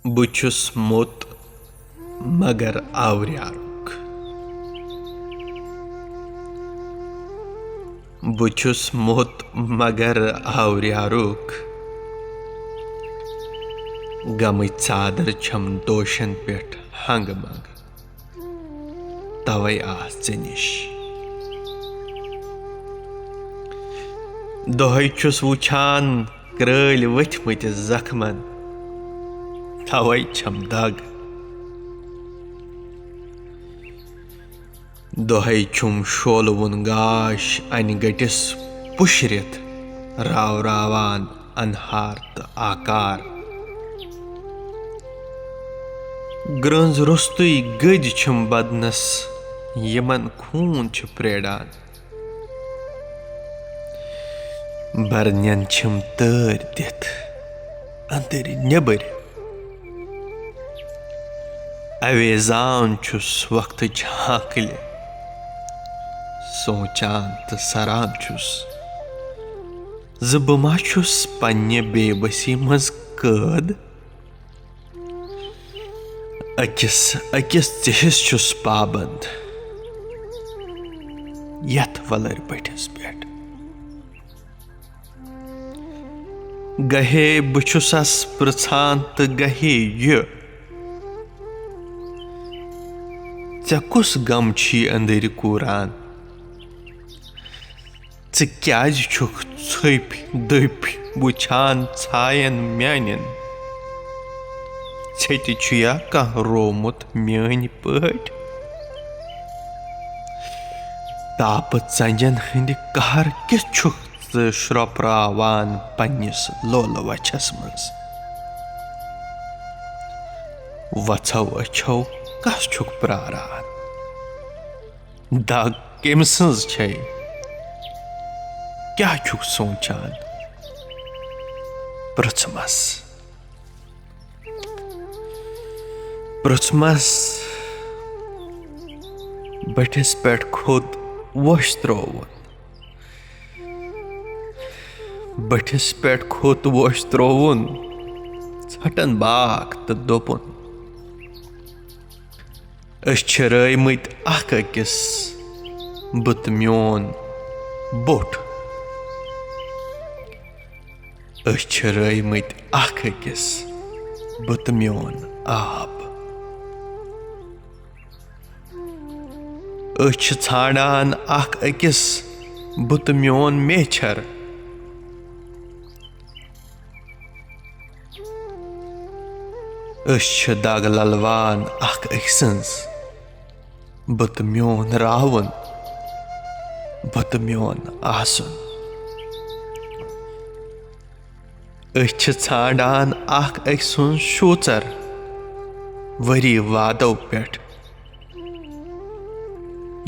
बुछुस मोत मगर आवरियारुक। बुछुस मोत मगर आवरियारुक। गमई चादर छम दोशन पेट हंग मंग। तवै आस चे निश। दोहै छुस वुछान क्रैल वथमतिस जख्मन। तवै छम दाग। दोहै छुम शोलवुन गाश अन गटिस पुशरित रावरावान अनहार त आकार। ग्रंज रोस्तुई गदि छुम बदनस यमन खून छु प्रेड़ान। बरनन छुम तर दिथ अंदर नेबर। अवेजान छुस वक्त झांकले सोचान तो सरान छुस ज बह मा छुस पन्ने बेबसी मज कैद। अकिस अकिस तिहिस छुस पाबंद यथ वलर पठिस पेट। गहे बुछुसस पृछान तो गहे ये चे कुस गम छी अंदर कूरान। चे क्याज छुक छुप दप वुछान छायन म्यानन। छेति छुया कह रोमुत म्यान पट। ताप चंजन हंद कहर किस छुक चे श्रोपरावान पन्निस लोल वछस मज। वछौ अछौ कस छुक प्रारान। दाग केम सज छै क्या छुक सोचान। पृछमस पृछमस बटिस पेट खुद वोश त्रोवन। बटिस पेट खुद वोश त्रोवन छटन बाक तो दोपुन। अस छ रयमत अख अकिस बुत म्योन बोट। अस छ रयमत अख अकिस बुत म्योन आब। अस छ छाड़ान अख अकिस बुत म्योन मेछर। अस छ दाग ललवान अख अक्संस बुत म्योन रावन बुत म्योन आसन। अस छ छाड़ान अख अक्सुन शूचर वरी वादो पेट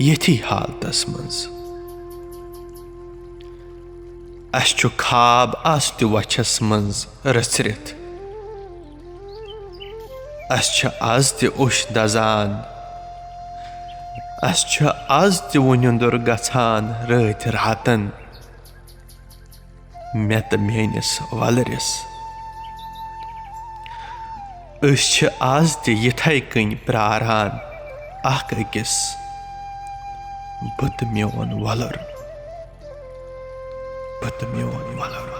यथी हालतस मंज। अस छु खाब आस ति वछस मंज रचरित। अस छ आज ति उश दजान। अस छ आज ति वुनिंदुर गछान रत रातन मे तो मेनिस वलरिस। अस छ आज ति यिथै कन प्रारान अख अकिस बुत म्योन वलर बुत म्योन वलर।